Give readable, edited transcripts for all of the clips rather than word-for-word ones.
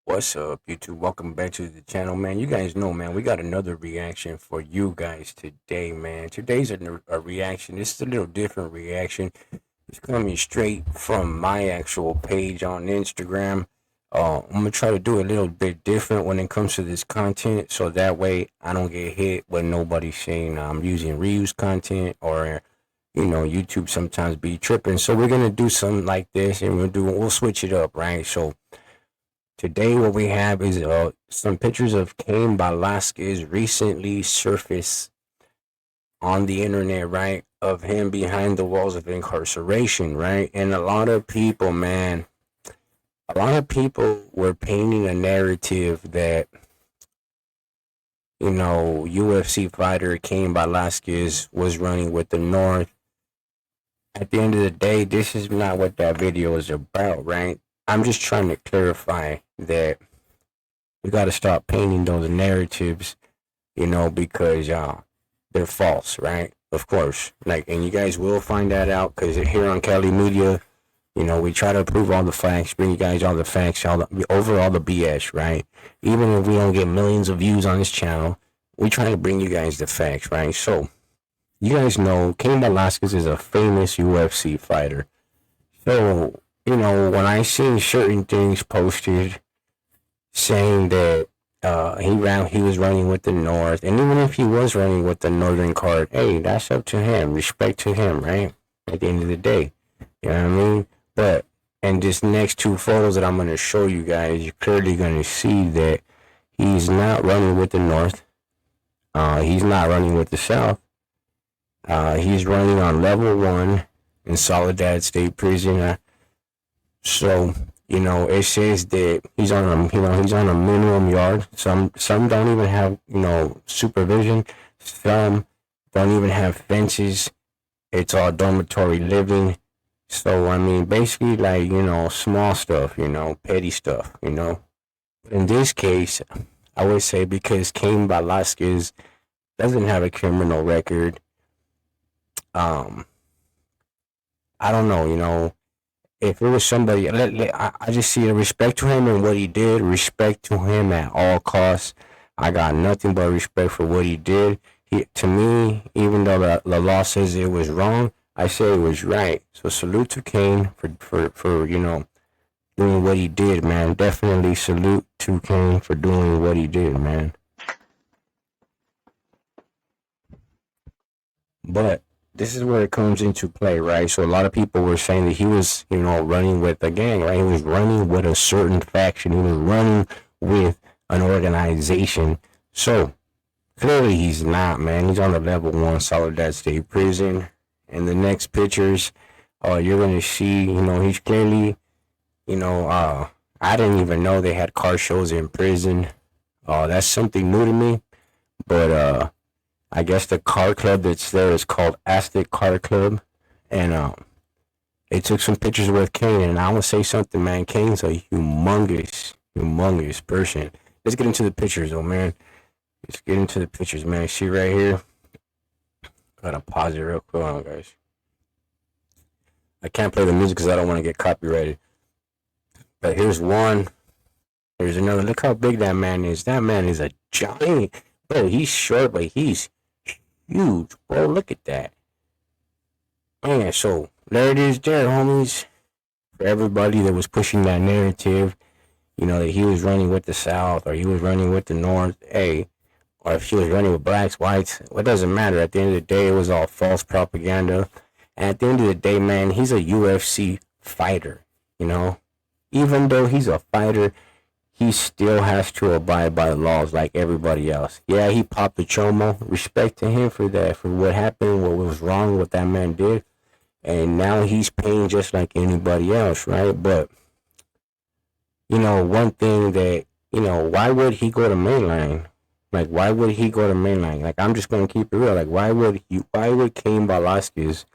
What's up, YouTube? Welcome back to the channel, man. You guys know, man, we got another reaction for you guys today, man. Today's a reaction. This is a little different reaction. It's coming straight from my actual page on Instagram. I'm gonna try to do a little bit different when it comes to this content, so that way I don't get hit when nobody's saying I'm using reused content or YouTube sometimes be tripping. So we're gonna do something like this, and we'll switch it up, right? So today, what we have is some pictures of Cain Velazquez recently surfaced on the internet, right? Of him behind the walls of incarceration, right? And a lot of people, man, a lot of people were painting a narrative that, UFC fighter Cain Velazquez was running with the North. At the end of the day, this is not what that video is about, right? I'm just trying to clarify that we got to stop painting those narratives, because they're false, right? Of course, and you guys will find that out because here on Cali Media, we try to prove all the facts, bring you guys all the facts, over all the BS, right? Even if we don't get millions of views on this channel, we try to bring you guys the facts, right? So, you guys know Cain Velasquez is a famous UFC fighter. So, when I see certain things posted saying that he was running with the North, and even if he was running with the Northern card, hey, that's up to him. Respect to him, right? At the end of the day, you know what I mean. But in this next two photos that I'm gonna show you guys, you're clearly gonna see that he's not running with the North. He's not running with the South. He's running on level 1 in Soledad State Prison. So it says that he's on a minimum yard. Some don't even have supervision. Some don't even have fences. It's all dormitory living. So I mean, basically small stuff, petty stuff, In this case, I would say because Cain Velasquez doesn't have a criminal record. I don't know, if it was somebody, I just see a respect to him and what he did, respect to him at all costs. I got nothing but respect for what he did. To me, even though the law says it was wrong, I say it was right. So salute to Cain for doing what he did, man. Definitely salute to Cain for doing what he did, man. But this is where it comes into play, right? So a lot of people were saying that he was, running with a gang, right? He was running with a certain faction. He was running with an organization. So clearly he's not, man. He's on the level 1 Soledad State Prison. And the next pictures, you're gonna see, he's clearly, I didn't even know they had car shows in prison. That's something new to me. But I guess the car club that's there is called Aztec Car Club, and they took some pictures with Cain. And I want to say something, man. Cain's a humongous person. Let's get into the pictures, though, man. Let's get into the pictures, man. See right here. Gotta pause it real quick, on, guys. I can't play the music because I don't want to get copyrighted. But here's one. Here's another. Look how big that man is. That man is a giant. Bro, he's short, but he's huge, bro. Look at that. Man, so there it is there, homies. For everybody that was pushing that narrative, that he was running with the South or he was running with the North, hey, or if he was running with blacks, whites, well, it doesn't matter. At the end of the day, it was all false propaganda. And at the end of the day, man, he's a UFC fighter, Even though he's a fighter, he still has to abide by the laws like everybody else. Yeah, he popped the chomo. Respect to him for that, for what happened, what was wrong, what that man did. And now he's paying just like anybody else, right? But, one thing that, why would he go to mainline? Like, why would he go to mainline? Like, I'm just going to keep it real. Like, why would Cain Velasquez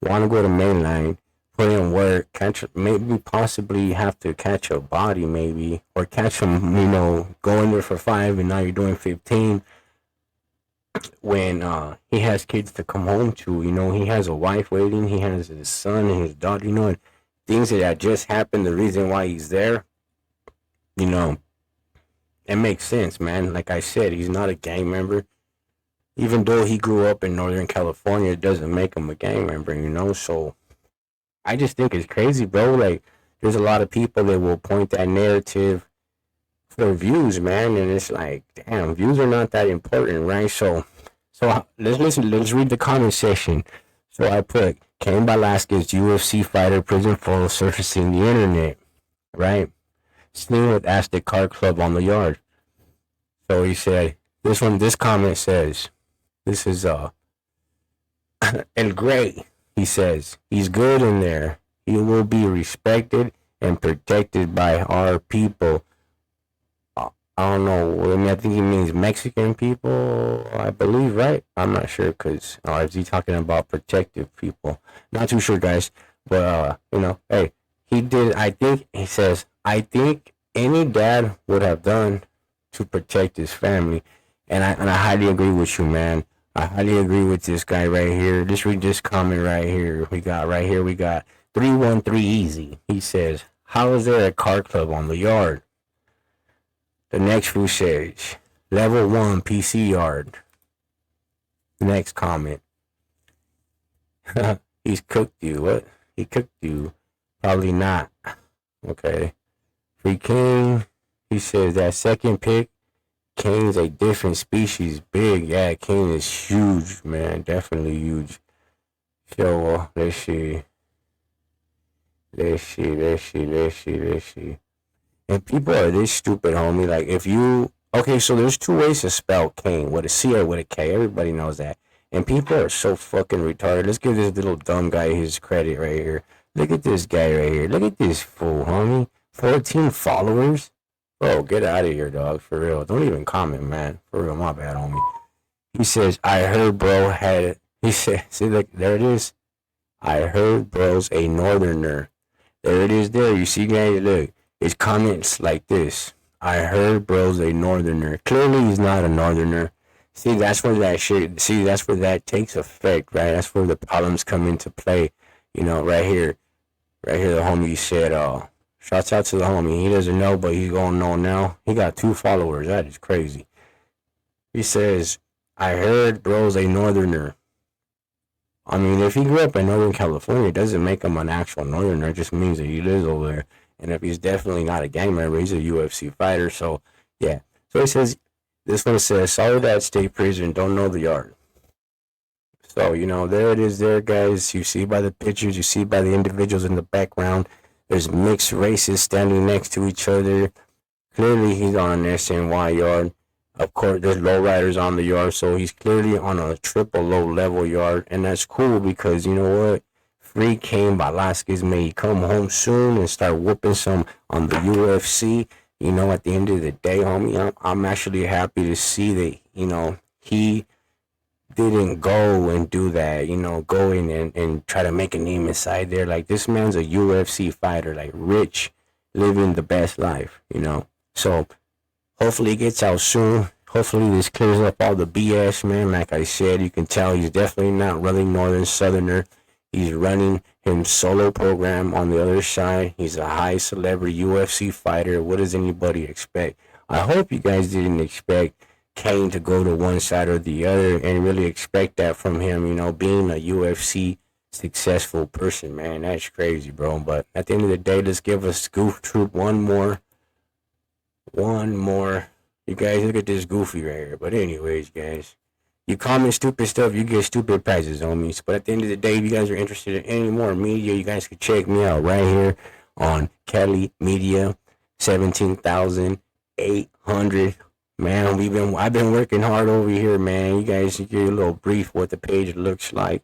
want to go to mainline, put in work, maybe possibly have to catch a body, maybe, or catch him, going there for 5 and now you're doing 15 when he has kids to come home to, he has a wife waiting, he has his son and his daughter, and things that just happened, the reason why he's there, it makes sense, man. Like I said, he's not a gang member. Even though he grew up in Northern California, it doesn't make him a gang member, you know? So I just think it's crazy, bro. Like, there's a lot of people that will point that narrative for views, man. And it's like, damn, views are not that important, right? So let's listen. Let's read the comment section. So I put Cain Velazquez, UFC fighter, prison photo surfacing the internet, right? Seen with Aztec Car Club on the yard. So he said, this comment says, this is El Gray. He says, he's good in there. He will be respected and protected by our people. I don't know. I mean, I think he means Mexican people, I believe, right? I'm not sure because is he talking about protective people? Not too sure, guys. But, hey, he did. I think he says, I think any dad would have done to protect his family. And I highly agree with you, man. I highly agree with this guy right here. Just read this comment right here. We got 313 Easy. He says, how is there a car club on the yard? The next food says, level 1 PC yard. The next comment. He's cooked you. What? He cooked you. Probably not. Okay. Free King. He says that second pick, Cain's a different species. Big. Yeah, Cain is huge, man. Definitely huge. So, let's see. And people are this stupid, homie. Like, if you... Okay, so there's two ways to spell Cain. With a C or with a K. Everybody knows that. And people are so fucking retarded. Let's give this little dumb guy his credit right here. Look at this guy right here. Look at this fool, homie. 14 followers? Bro, get out of here, dog. For real. Don't even comment, man. For real, my bad, homie. He says, I heard bro had... He said, see, look, there it is. I heard bro's a northerner. There it is there. You see, guys? Look. His comments like this. I heard bro's a northerner. Clearly, he's not a northerner. See, that's where that shit... See, that's where that takes effect, right? That's where the problems come into play. You know, right here. Right here, the homie said, shouts out to the homie. He doesn't know, but he's gonna know now. He got 2 followers. That is crazy. He says, I heard bro's a northerner. I mean, if he grew up in Northern California, it doesn't make him an actual northerner. It just means that he lives over there. And if he's definitely not a gang member, he's a UFC fighter. So, yeah. So he says, this one says, Soledad State Prison, don't know the yard. So, there it is there, guys. You see by the pictures, you see by the individuals in the background. There's mixed races standing next to each other. Clearly, he's on an SNY yard. Of course, there's lowriders on the yard, so he's clearly on a triple low-level yard. And that's cool because, you know what? Free Cain Velazquez may come home soon and start whooping some on the UFC. At the end of the day, homie, I'm actually happy to see that, he didn't go and do that, go in and try to make a name inside there. Like, this man's a UFC fighter, like, rich, living the best life, So, hopefully it gets out soon. Hopefully this clears up all the BS, man. Like I said, you can tell he's definitely not really Northern Southerner. He's running his solo program on the other side. He's a high celebrity UFC fighter. What does anybody expect? I hope you guys didn't expect Cain to go to one side or the other and really expect that from him, being a UFC successful person, man. That's crazy, bro. But at the end of the day, let's give us Goof Troop one more. You guys, look at this goofy right here. But anyways, guys, you comment stupid stuff, you get stupid prizes, homies. But at the end of the day, if you guys are interested in any more media, you guys can check me out right here on Kelly Media, 17,800. Man, I've been working hard over here, man. You guys get a little brief what the page looks like.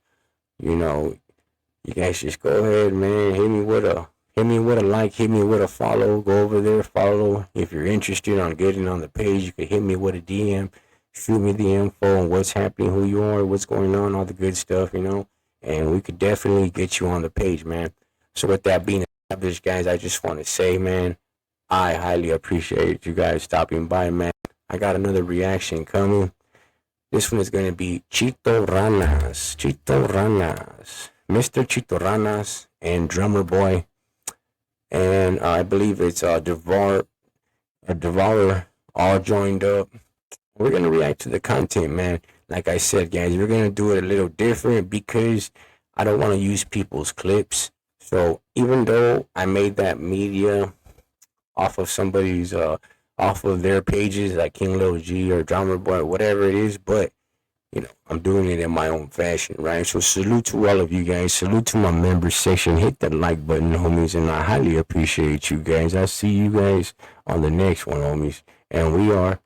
You guys just go ahead, man. Hit me with a like, hit me with a follow. Go over there, follow. If you're interested on getting on the page, you can hit me with a DM. Shoot me the info on what's happening, who you are, what's going on, all the good stuff, and we could definitely get you on the page, man. So with that being established, guys, I just want to say, man, I highly appreciate you guys stopping by, man. I got another reaction coming. This one is going to be Chito Ranas, Mr. Chito Ranas and Drummer Boy. And I believe it's Devourer all joined up. We're gonna react to the content, man. Like I said, guys, we're gonna do it a little different because I don't want to use people's clips. So even though I made that media off of somebody's off of their pages like King Lil G or Drummer Boy, whatever it is, but I'm doing it in my own fashion, right? So salute to all of you guys. Salute to my members section. Hit that like button, homies, and I highly appreciate you guys. I'll see you guys on the next one, homies. And we are